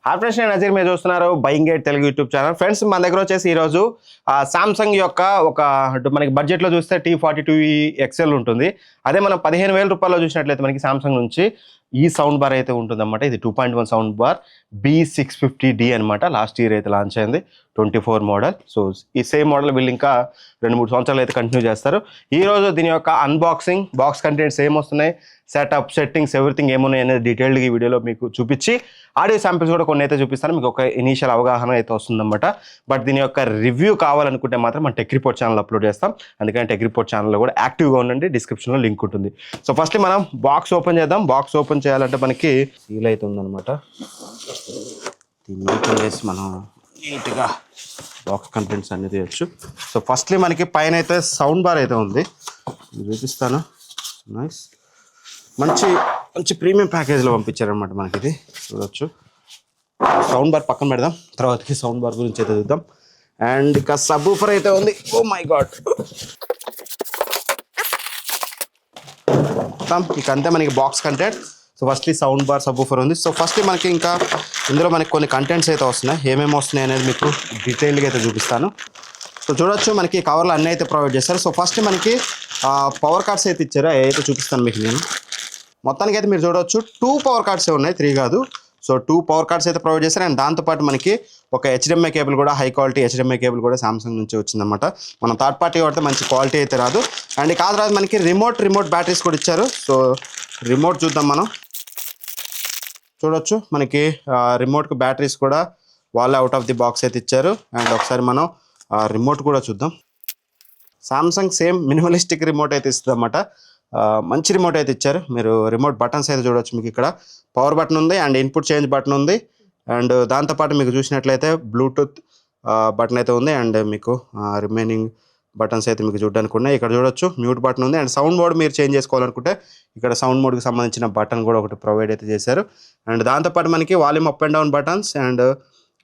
Hi friends, నేను నజీర్. మీరు చూస్తున్నారు buying gate Telugu YouTube channel. Friends, మన దగ్గర వచ్చేసి ఈరోజు సామ్సంగ్ యొక్క ఒక మనకి బడ్జెట్లో చూస్తే T42 XL ఉంటుంది. అదే మనం 15,000 రూపాయల్లో చూసినట్లయితే మనకి సామ్సంగ్ నుంచి ఈ సౌండ్ బార్ అయితే ఉంటుందన్నమాట. ఇది 2.1 సౌండ్ బార్ B650D అనమాట. లాస్ట్ ఇయర్ అయితే లాంచ్ అయింది, 24 మోడల్. సో ఈ సేమ్ మోడల్ వీళ్ళు ఇంకా 2-3 సంవత్సరాలు అయితే కంటిన్యూ చేస్తారు. ఈ రోజు దీని యొక్క అన్బాక్సింగ్, బాక్స్ కంటెంట్స్ ఏమొస్తున్నాయి, సెటప్, సెట్టింగ్స్, ఎవ్రీథింగ్ ఏమున్నాయి అనేది డీటెయిల్డ్గా ఈ వీడియోలో మీకు చూపించి ఆడియో శాంపిల్స్ కూడా కొన్ని అయితే చూపిస్తాను. మీకు ఒక ఇనీషియల్ అవగాహన అయితే వస్తుందన్నమాట. బట్ దీని యొక్క రివ్యూ కావాలనుకుంటే మాత్రం మన టెక్ రిపోర్ట్ ఛానల్ అప్లోడ్ చేస్తాం. అందుకని టెక్ రిపోర్ట్ ఛానల్లో కూడా యాక్టివ్గా ఉండండి, డిస్క్రిప్షన్లో లింక్ ఉంటుంది. సో ఫస్ట్ మనం బాక్స్ ఓపెన్ చేద్దాం. బాక్స్ ఓపెన్ చేయాలంటే మనకి సీల్ అయితే ఉందన్నమాట. దీన్ని ఓపెన్ చేసి మనం నీట్గా బాక్స్ కంటెంట్స్ అన్ని తీయచ్చు. సో ఫస్ట్లీ మనకి పైన అయితే సౌండ్ బార్ అయితే ఉంది, చూపిస్తాను. నైస్, మంచి మంచి ప్రీమియం ప్యాకేజ్లో పంపించారనమాట మనకి. ఇది చూడవచ్చు. సౌండ్ బార్ పక్కన పెడదాం, తర్వాతకి సౌండ్ బార్ గురించి అయితే చూద్దాం. అండ్ ఇక సబ్ ఊఫర్ అయితే ఉంది. ఓ మై గాడ్, ఇక అంతే మనకి box content. So firstly sound bar, sub woofer ఉంది. సో ఫస్ట్లీ మనకి ఇంకా ఇందులో మనకి కొన్ని కంటెంట్స్ అయితే వస్తున్నాయి. ఏమేమి వస్తున్నాయి అనేది మీకు డీటెయిల్గా అయితే చూపిస్తాను. సో చూడొచ్చు, మనకి కవర్లు అన్నీ అయితే ప్రొవైడ్ చేస్తారు. సో ఫస్ట్ మనకి పవర్ కార్డ్స్ అయితే ఇచ్చారు, అయితే చూపిస్తాను మీకు నేను. మొత్తానికి అయితే మీరు చూడవచ్చు 2 పవర్ కార్డ్సే ఉన్నాయి, 3 కాదు. సో 2 పవర్ కార్డ్స్ అయితే ప్రొవైడ్ చేస్తారు. అండ్ దాంతోపాటు మనకి ఒక HDMI కేబుల్ కూడా, హై క్వాలిటీ HDMI కేబుల్ కూడా సామ్సంగ్ నుంచి వచ్చిందన్నమాట. మనం థర్డ్ పార్టీ వాడితే మంచి క్వాలిటీ అయితే రాదు. అండ్ కాదు రాదు మనకి రిమోట్ బ్యాటరీస్ కూడా ఇచ్చారు. సో రిమోట్ చూద్దాం మనం. చూడొచ్చు, మనకి రిమోట్కి బ్యాటరీస్ కూడా వాళ్ళే అవుట్ ఆఫ్ ది బాక్స్ అయితే ఇచ్చారు. అండ్ ఒకసారి మనం రిమోట్ కూడా చూద్దాం. సామ్సంగ్ సేమ్ మినిమలిస్టిక్ రిమోట్ అయితే ఇస్తుంది అన్నమాట. మంచి రిమోట్ అయితే ఇచ్చారు. మీరు రిమోట్ బటన్స్ అయితే చూడవచ్చు. మీకు ఇక్కడ పవర్ బటన్ ఉంది, అండ్ ఇన్పుట్ చేంజ్ బటన్ ఉంది. అండ్ దాంతోపాటు మీకు చూసినట్లయితే బ్లూటూత్ బటన్ అయితే ఉంది. అండ్ మీకు రిమైనింగ్ బటన్స్ అయితే మీకు చూడడానికి ఉన్నాయి. ఇక్కడ చూడొచ్చు మ్యూట్ బటన్ ఉంది. అండ్ సౌండ్ మోడ్ మీరు చేంజ్ చేసుకోవాలనుకుంటే ఇక్కడ సౌండ్ మోడ్కి సంబంధించిన బటన్ కూడా ఒకటి ప్రొవైడ్ అయితే చేశారు. అండ్ దాంతోపాటు మనకి volume up and down buttons, and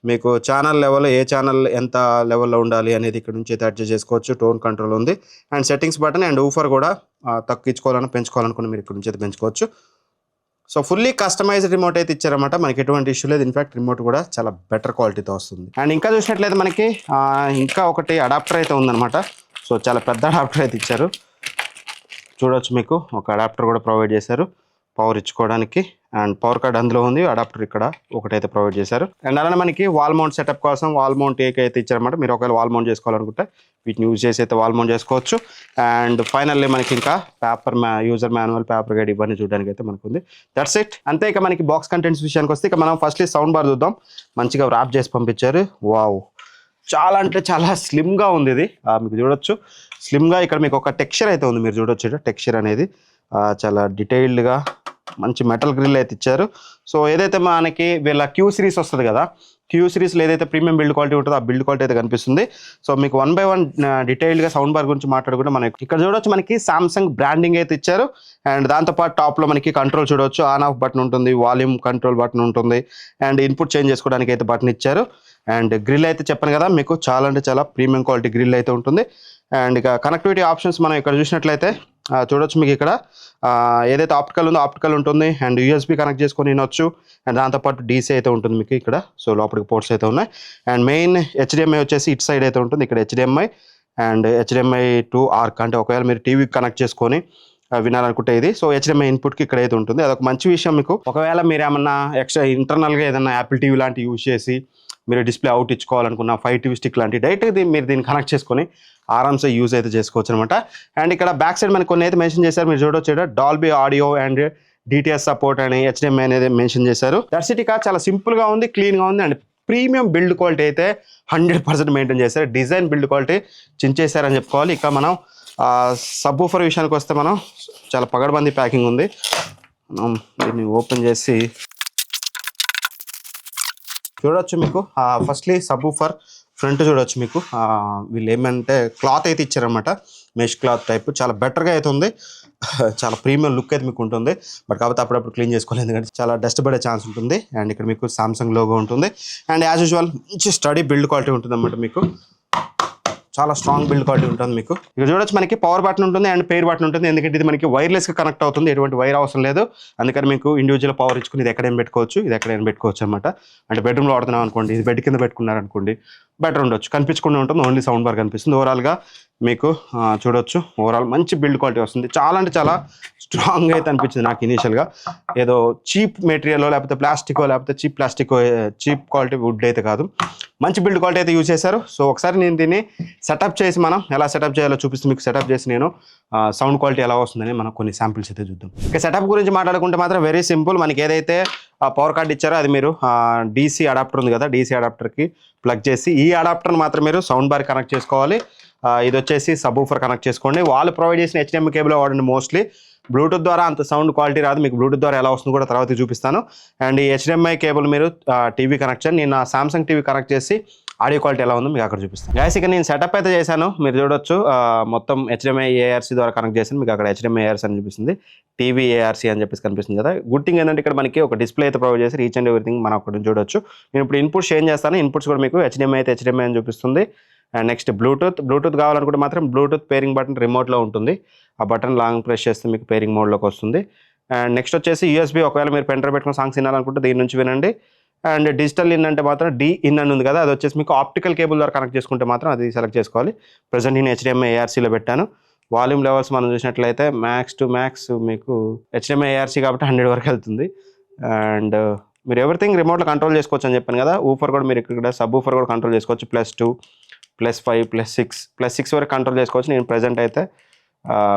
మీకు ఛానల్ లెవెల్, ఏ ఛానల్ ఎంత లెవెల్లో ఉండాలి అనేది ఇక్కడ నుంచి అయితే అడ్జస్ట్ చేసుకోవచ్చు. టోన్ కంట్రోల్ ఉంది. And settings button, and woofer కూడా తగ్గించుకోవాలని పెంచుకోవాలనుకుని మీరు ఇక్కడ నుంచి అయితే పెంచుకోవచ్చు. సో ఫుల్లీ కస్టమైజ్డ్ రిమోట్ అయితే ఇచ్చారన్నమాట. మనకి ఎటువంటి ఇష్యూ లేదు. ఇన్ఫాక్ట్ రిమోట్ కూడా చాలా బెటర్ క్వాలిటీతో వస్తుంది. అండ్ ఇంకా చూసినట్లయితే మనకి ఇంకా ఒకటి అడాప్టర్ అయితే ఉందన్నమాట. సో చాలా పెద్ద అడాప్టర్ అయితే ఇచ్చారు. చూడవచ్చు, మీకు ఒక అడాప్టర్ కూడా ప్రొవైడ్ చేశారు పవర్ ఇచ్చుకోవడానికి. అండ్ పవర్ కార్డ్ అందులో ఉంది, అడాప్టర్ ఇక్కడ ఒకటైతే ప్రొవైడ్ చేశారు. అండ్ అలానే మనకి వాల్ మౌంట్ సెటప్ కోసం వాల్ మౌంట్ అయితే ఇచ్చారన్నమాట. మీరు ఒకవేళ వాల్ మౌంట్ చేసుకోవాలనుకుంటే వీటిని యూజ్ చేసి అయితే వాల్ మౌంట్ చేసుకోవచ్చు. అండ్ ఫైనల్లీ మనకి ఇంకా paper user manual, paper guide ఇవన్నీ చూడడానికి అయితే మనకు ఉంది. దట్స్ ఇట్, అంతే. ఇక మనకి బాక్స్ కంటెంట్స్ విషయానికి వస్తే ఇక మనం ఫస్ట్లీ సౌండ్ బార్ చూద్దాం. మంచిగా ర్యాప్ చేసి పంపించారు. వావ్, చాలా అంటే చాలా స్లిమ్గా ఉంది ఇది. మీకు చూడొచ్చు స్లిమ్గా. ఇక్కడ మీకు ఒక టెక్స్చర్ అయితే ఉంది, మీరు చూడొచ్చు. టెక్స్చర్ అనేది చాలా డీటెయిల్డ్గా మంచి మెటల్ గ్రిల్ అయితే ఇచ్చారు. సో ఏదైతే మనకి వీళ్ళ Q సిరీస్ వస్తుంది కదా, Q సిరీస్లో ఏదైతే ప్రీమియం బిల్డ్ క్వాలిటీ ఉంటుందో ఆ బిల్డ్ క్వాలిటీ అయితే కనిపిస్తుంది. సో మీకు 1 by 1 డీటెయిల్డ్గా సౌండ్ బార్ గురించి మాట్లాడుకుంటే మనకి ఇక్కడ చూడొచ్చు, మనకి సామ్సంగ్ బ్రాండింగ్ అయితే ఇచ్చారు. అండ్ దాంతోపాటు టాప్లో మనకి కంట్రోల్ చూడవచ్చు, ఆన్ ఆఫ్ బటన్ ఉంటుంది, వాల్యూమ్ కంట్రోల్ బటన్ ఉంటుంది, అండ్ ఇన్పుట్ చేంజ్ చేసుకోవడానికి అయితే బటన్ ఇచ్చారు. అండ్ గ్రిల్ అయితే చెప్పాను కదా మీకు, చాలా అంటే చాలా ప్రీమియం క్వాలిటీ గ్రిల్ అయితే ఉంటుంది. అండ్ ఇక కనెక్టివిటీ ఆప్షన్స్ మనం ఇక్కడ చూసినట్లయితే చూడొచ్చు, మీకు ఇక్కడ ఏదైతే ఆప్టికల్ ఉందో ఆప్టికల్ ఉంటుంది. అండ్ USB కనెక్ట్ చేసుకొని వినొచ్చు. అండ్ దాంతోపాటు DC అయితే ఉంటుంది మీకు ఇక్కడ. సో లోపలికి పోర్ట్స్ అయితే ఉన్నాయి. అండ్ మెయిన్ HDMI వచ్చేసి ఇటు సైడ్ అయితే ఉంటుంది. ఇక్కడ HDMI and HDMI to ARC, అంటే ఒకవేళ మీరు టీవీకి కనెక్ట్ చేసుకొని వినాలనుకుంటే ఇది. సో HDMI ఇన్పుట్కి ఇక్కడ అయితే ఉంటుంది. అదొక మంచి విషయం మీకు. ఒకవేళ మీరు ఏమన్నా ఎక్స్ట్రా ఇంటర్నల్గా ఏదన్నా యాపిల్ టీవీ లాంటివి యూజ్ చేసి మీరు డిస్ప్లే అవుట్ ఇచ్చుకోవాలనుకున్న, Fire TV స్టిక్ లాంటి డైరెక్ట్గా మీరు దీన్ని కనెక్ట్ చేసుకొని ఆరామ్సే యూజ్ అయితే చేసుకోవచ్చు అనమాట. అండ్ ఇక్కడ బ్యాక్ సైడ్ మనకి కొన్ని అయితే మెన్షన్ చేశారు, మీరు చూడొచ్చు. Dolby audio and DTS support అని HDMI అనేది మెన్షన్ చేశారు. That's it. ఇక చాలా సింపుల్గా ఉంది, క్లీన్గా ఉంది. అండ్ ప్రీమియం బిల్డ్ క్వాలిటీ అయితే 100% మెయింటైన్ చేశారు. డిజైన్ బిల్డ్ క్వాలిటీ చించేశారని చెప్పుకోవాలి. ఇక మనం సబ్ ఊఫర్ విషయానికి వస్తే మనం చాలా పగడబంది ప్యాకింగ్ ఉంది. మనం దీన్ని ఓపెన్ చేసి చూడొచ్చు. మీకు ఫస్ట్లీ సబ్ ఊఫర్ ఫ్రంట్ చూడొచ్చు. మీకు వీళ్ళు ఏమంటే క్లాత్ అయితే ఇచ్చారనమాట, మెష్ క్లాత్ టైప్. చాలా బెటర్గా అయితే ఉంది. చాలా ప్రీమియం లుక్ అయితే మీకు ఉంటుంది. బట్ కాకపోతే అప్పుడప్పుడు క్లీన్ చేసుకోలేదు, ఎందుకంటే చాలా డస్ట్ పడే ఛాన్స్ ఉంటుంది. అండ్ ఇక్కడ మీకు సామ్సంగ్ లోగో ఉంటుంది. అండ్ యాజ్ యూజువల్ మంచి స్టడీ బిల్డ్ క్వాలిటీ ఉంటుంది అన్నమాట. మీకు చాలా స్ట్రాంగ్ బిల్డ్ క్వాలిటీ ఉంటుంది మీకు. ఇక్కడ చూడొచ్చు మనకి పవర్ బటన్ ఉంటుంది అండ్ పెయిర్ బటన్ ఉంటుంది. ఎందుకంటే ఇది మనకి వైర్లెస్గా కనెక్ట్ అవుతుంది, ఎటువంటి వైర్ అవసరం లేదు. అందుకని మీకు ఇండివిజువల్ పవర్ ఇచ్చుకుని ఇది ఎక్కడైనా పెట్టుకోవచ్చు, ఇది ఎక్కడైనా పెట్టుకోవచ్చు అనమాట. అంటే బెడ్రూమ్లో వాడుతున్నాం అనుకోండి, ఇది బెడ్ కింద పెట్టుకున్నారనుకోండి బెటర్ ఉండొచ్చు, కనిపించకుండా ఉంటుంది, ఓన్లీ సౌండ్ బార్ కనిపిస్తుంది. ఓవరాల్గా మీకు చూడొచ్చు, ఓవరాల్ మంచి బిల్డ్ క్వాలిటీ వస్తుంది. చాలా అంటే చాలా స్ట్రాంగ్ అయితే అనిపించింది నాకు ఇనీషియల్గా. ఏదో చీప్ మెటీరియల్ లేకపోతే ప్లాస్టికో లేకపోతే చీప్ క్వాలిటీ వుడ్ అయితే కాదు, మంచి బిల్డ్ క్వాలిటీ అయితే యూజ్ చేశారు. సో ఒకసారి నేను దీన్ని సెటప్ చేసి మనం ఎలా సెటప్ చేయాలో చూపిస్తే మీకు సెటప్ చేసి నేను సౌండ్ క్వాలిటీ ఎలా వస్తుందని మనం కొన్ని శాంపిల్స్ అయితే చూద్దాం. ఇక సెటప్ గురించి మాట్లాడుకుంటే మాత్రం వెరీ సింపుల్. మనకి ఏదైతే పవర్ కార్డ్ ఇచ్చారో అది మీరు డీసీ అడాప్టర్ ఉంది కదా, డీసీ అడాప్టర్కి ప్లగ్ చేసి ఈ అడాప్టర్ని మాత్రం మీరు సౌండ్ బార్ కనెక్ట్ చేసుకోవాలి. ఇది వచ్చేసి సబ్ ఊఫర్ కనెక్ట్ చేసుకోండి. వాళ్ళు ప్రొవైడ్ చేసిన HDMI కేబుల్ వాడండి. మోస్ట్లీ బ్లూటూత్ ద్వారా అంత సౌండ్ క్వాలిటీ రాదు, మీకు బ్లూటూత్ ద్వారా ఎలా వస్తుందో కూడా తర్వాత చూపిస్తాను. అండ్ ఈ HDMI కేబుల్ మీరు టీవీ కనెక్ట్ చేయండి. నేను సామ్సంగ్ టీవీ కనెక్ట్ చేసి ఆడియో క్వాలిటీ ఎలా ఉందో మీకు అక్కడ చూపిస్తాను. గైస్ ఇక నేను సెటప్ అయితే చేశాను, మీరు చూడొచ్చు. మొత్తం HDMI ARC ద్వారా కనెక్ట్ చేశాను. మీకు అక్కడ HDMI ARC అని చూపిస్తుంది, టీవీ ARC అని చెప్పేసి కనిపిస్తుంది కదా. గుడ్ థింగ్ ఏంటంటే ఇక్కడ మనకి ఒక డిస్ప్లే అయితే ప్రొవైడ్ చేసి ఈచ్ అండ్ ఎవ్రీథింగ్ మనం అక్కడ చూడొచ్చు. నేను ఇప్పుడు ఇన్పుట్స్ చేంజ్ చేస్తాను. ఇన్పుట్స్ కూడా మీకు HDMI అయితే HDMI అని చూపిస్తుంది. అండ్ నెక్స్ట్ బ్లూటూత్ కావాలనుకుంటే మాత్రం బ్లూటూత్ పేరింగ్ బటన్ రిమోట్లో ఉంటుంది. ఆ బటన్ లాంగ్ ప్రెస్ చేస్తే మీకు పేరింగ్ మోడ్లోకి వస్తుంది. అండ్ నెక్స్ట్ వచ్చేసి USB, ఒకవేళ మీరు పెన్ డ్రైవ్ పెట్టుకుని సాంగ్స్ వినాలనుకుంటే దీని నుంచి వినండి. అండ్ డిజిటల్ ఇన్ అంటే మాత్రం D ఇన్ అని ఉంది కదా, అది వచ్చేసి మీకు ఆప్టికల్ కేబుల్ ద్వారా కనెక్ట్ చేసుకుంటే మాత్రం అది సెలెక్ట్ చేసుకోవాలి. ప్రజెంట్ నేను HDMI ARCలో పెట్టాను. వాల్యూమ్ లెవెల్స్ మనం చూసినట్లయితే మ్యాక్స్ టు మ్యాక్స్ మీకు HDMI ARC కాబట్టి 100 వరకు వెళ్తుంది. అండ్ మీరు ఎవ్రీథింగ్ రిమోట్లో కంట్రోల్ చేసుకోవచ్చు అని చెప్పాను కదా. ఊఫర్ కూడా మీరు ఇక్కడ సబ్ ఊఫర్ కూడా కంట్రోల్ చేసుకోవచ్చు. +2, +5, +6 వరకు కంట్రోల్ చేసుకోవచ్చు. నేను ప్రజెంట్ అయితే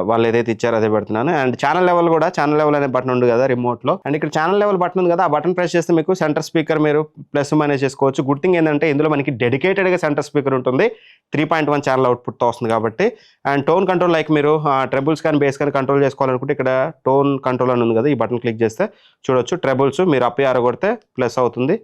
వాళ్ళు ఏదైతే ఇచ్చారో అదే పెడుతున్నాను. అండ్ ఛానల్ లెవెల్ అనే బటన్ ఉంది కదా రిమోట్లో. అండ్ ఇక్కడ ఛానల్ లెవెల్ బటన్ ఉంది కదా, ఆ బటన్ ప్రెస్ చేస్తే మీకు సెంటర్ స్పీకర్ మీరు ప్లస్ మైనస్ చేసుకోవచ్చు. గుడ్ థింగ్ ఏంటంటే ఇందులో మనకి డెడికేటెడ్గా సెంటర్ స్పీకర్ ఉంటుంది, 3.1 ఛానల్ అవుట్పుట్తో వస్తుంది కాబట్టి. అండ్ టోన్ కంట్రోల్ లైక్ మీరు ట్రెబుల్స్ కానీ బేస్ కానీ కంట్రోల్ చేసుకోవాలనుకుంటే ఇక్కడ టోన్ కంట్రోల్ అని ఉంది కదా, ఈ బటన్ క్లిక్ చేస్తే చూడొచ్చు. ట్రెబుల్స్ మీరు అప్ యారో కొడితే ప్లస్ అవుతుంది,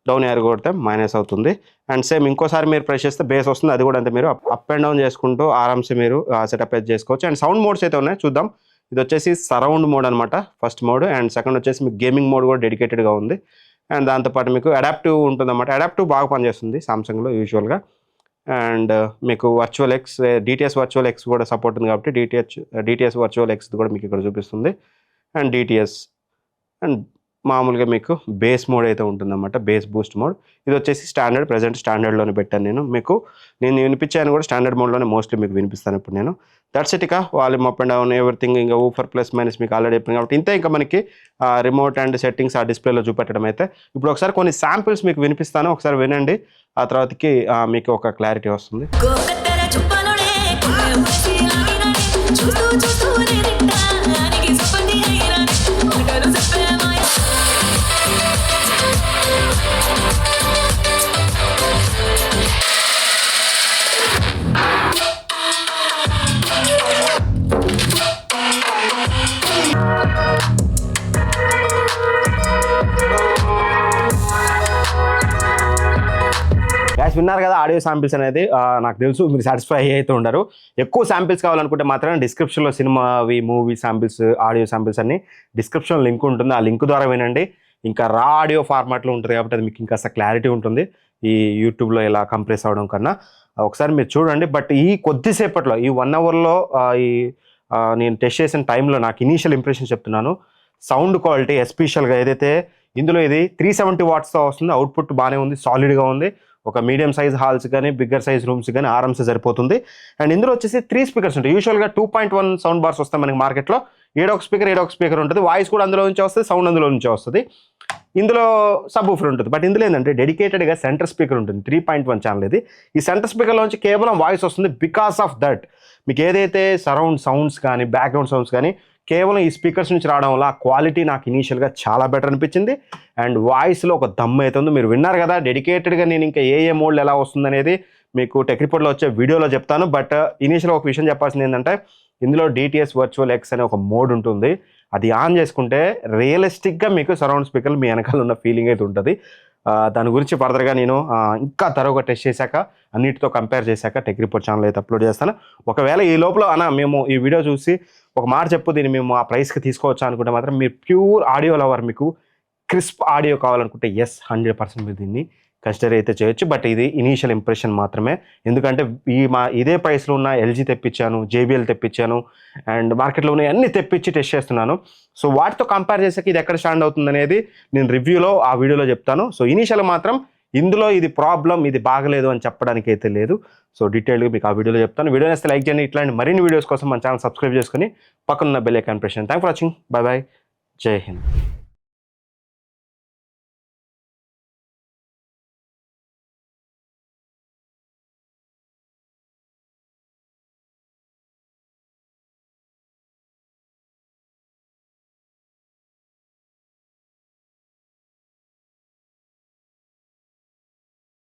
డౌన్ యారో కొడితే మైనస్ అవుతుంది. అండ్ సేమ్ ఇంకోసారి మీరు ప్రెస్ చేస్తే బేస్ వస్తుంది, అది కూడా అంతే. మీరు అప్ అండ్ డౌన్ చేసుకుంటూ ఆరామ్సే మీరు సెటప్ అయితే చేసుకోవచ్చు. అండ్ సౌండ్ మోడ్స్ అయితే ఉన్నాయి, చూద్దాం. ఇది వచ్చేసి సరౌండ్ మోడ్ అనమాట, ఫస్ట్ మోడ్. అండ్ సెకండ్ వచ్చేసి మీకు గేమింగ్ మోడ్ కూడా డెడికేటెడ్గా ఉంది. అండ్ దాంతోపాటు మీకు అడాప్టివ్ ఉంటుంది అనమాట. అడాప్టివ్ బాగా పనిచేస్తుంది సామ్సంగ్లో యూజువల్గా. అండ్ మీకు virtual X, DTS virtual X కూడా సపోర్ట్ ఉంది కాబట్టి DTS వర్చువల్ ఎక్స్ కూడా మీకు ఇక్కడ చూపిస్తుంది. అండ్ DTS అండ్ మామూలుగా మీకు బేస్ మోడ్ అయితే ఉంటుందన్నమాట, బేస్ బూస్ట్ మోడ్. ఇది వచ్చేసి స్టాండర్డ్, ప్రజెంట్ స్టాండర్డ్లోనే పెట్టాను నేను వినిపించాను కూడా స్టాండర్డ్ మోడ్లోనే మోస్ట్లీ మీకు వినిపిస్తాను ఇప్పుడు నేను. That's it. ఇక volume up and down everything, ఇంకా ఊఫర్ ప్లస్ మైనస్ మీకు ఆల్రెడీ చెప్పింది కాబట్టి ఇంతే. ఇంకా మనకి రిమోట్ అండ్ సెట్టింగ్స్ ఆ డిస్ప్లేలో చూపెట్టడం అయితే. ఇప్పుడు ఒకసారి కొన్ని శాంపిల్స్ మీకు వినిపిస్తాను, ఒకసారి వినండి. ఆ తర్వాతకి మీకు ఒక క్లారిటీ వస్తుంది. విన్నారు కదా ఆడియో శాంపిల్స్ అనేది. నాకు తెలుసు మీరు సాటిస్ఫై అయితే ఉండరు. ఎక్కువ శాంపిల్స్ కావాలనుకుంటే మాత్రం డిస్క్రిప్షన్లో మూవీ శాంపిల్స్, ఆడియో శాంపిల్స్ అన్ని డిస్క్రిప్షన్లో లింక్ ఉంటుంది, ఆ లింక్ ద్వారా వినండి. ఇంకా రా ఆడియో ఫార్మాట్లో ఉంటుంది కాబట్టి అది మీకు ఇంకా క్లారిటీ ఉంటుంది ఈ యూట్యూబ్లో ఇలా కంప్రెస్ అవ్వడం కన్నా. ఒకసారి మీరు చూడండి. బట్ ఈ కొద్దిసేపట్లో ఈ 1 అవర్లో నేను టెస్ట్ చేసిన టైంలో నాకు ఇనీషియల్ ఇంప్రెషన్ చెప్తున్నాను. సౌండ్ క్వాలిటీ ఎస్పెషల్గా ఏదైతే ఇందులో ఇది 370 వాట్స్తో వస్తుంది, అవుట్పుట్ బాగానే ఉంది, సాలిడ్గా ఉంది. ఒక మీడియం సైజ్ హాల్స్ కానీ బిగ్గర్ సైజ్ రూమ్స్ కానీ ఆరామ్సే సరిపోతుంది. అండ్ ఇందులో వచ్చేసి 3 స్పీకర్స్ ఉంటాయి. యూజువల్గా 2.1 సౌండ్ బార్స్ వస్తాయి మనకి మార్కెట్లో. ఏడొక స్పీకర్ ఉంటుంది, వాయిస్ కూడా అందులో నుంచి వస్తుంది, సౌండ్ అందులో నుంచి వస్తుంది. ఇందులో సబ్ ఊఫర్ ఉంటుంది. బట్ ఇందులో ఏంటంటే డెడికేటెడ్గా సెంటర్ స్పీకర్ ఉంటుంది, 3.1 ఛానల్ ఇది. ఈ సెంటర్ స్పీకర్లోంచి కేవలం వాయిస్ వస్తుంది. బికాస్ ఆఫ్ దట్ మీకు ఏదైతే సరౌండ్ సౌండ్స్ కానీ బ్యాక్గ్రౌండ్ సౌండ్స్ కానీ కేవలం ఈ స్పీకర్స్ నుంచి రావడం వల్ల ఆ క్వాలిటీ నాకు ఇనీషియల్గా చాలా బెటర్ అనిపించింది. అండ్ వాయిస్లో ఒక దమ్ అవుతుంది. మీరు విన్నారు కదా, డెడికేటెడ్గా నేను ఇంకా ఏ మోడ్లు ఎలా వస్తుంది అనేది మీకు టెక్ రిపోర్ట్లో వచ్చే వీడియోలో చెప్తాను. బట్ ఇనీషియల్గా ఒక విషయం చెప్పాల్సింది ఏంటంటే ఇందులో DTS వర్చువల్ ఎక్స్ అనే ఒక మోడ్ ఉంటుంది. అది ఆన్ చేసుకుంటే రియలిస్టిక్గా మీకు సరౌండ్ స్పీకర్లు మీ వెనకాల ఉన్న ఫీలింగ్ అయితే ఉంటుంది. దాని గురించి ఫర్దర్గా నేను ఇంకా తరువుగా టెస్ట్ చేశాక అన్నిటితో కంపేర్ చేశాక టెక్ రిపోర్ట్ ఛానల్ అయితే అప్లోడ్ చేస్తాను. ఒకవేళ ఈ లోపల మేము ఈ వీడియో చూసి ఒక మాట చెప్పు దీన్ని మేము ఆ ప్రైస్కి తీసుకోవచ్చా అనుకుంటే మాత్రం మీరు ప్యూర్ ఆడియో లవర్, మీకు క్రిస్ప్ ఆడియో కావాలనుకుంటే 100% మీరు దీన్ని కన్సిడర్ అయితే చేయొచ్చు. బట్ ఇది ఇనీషియల్ ఇంప్రెషన్ మాత్రమే. ఎందుకంటే ఇదే ప్రైస్లో ఉన్న ఎల్జీ తెప్పించాను, JBL తెప్పించాను, అండ్ మార్కెట్లో ఉన్న అన్ని తెప్పించి టెస్ట్ చేస్తున్నాను. సో వాటితో కంపేర్ చేసాక ఇది ఎక్కడ స్టాండ్ అవుతుంది అనేది నేను రివ్యూలో ఆ వీడియోలో చెప్తాను. సో ఇనీషియల్ మాత్రం ఇందులో ఇది ప్రాబ్లం, ఇది బాగలేదు అని చెప్పడానికి అయితే లేదు. సో డీటెయిల్గా మీకు ఆ వీడియోలో చెప్తాను. వీడియో నేస్తే లైక్ చేయండి. ఇట్లాంటి మరిన్ని వీడియోస్ కోసం మన ఛానల్ సబ్స్క్రైబ్ చేసుకుని పక్కన ఉన్న బెల్ ఐకాన్ ప్రెస్ చేయండి. Thank for watching. By by. జై హింద్.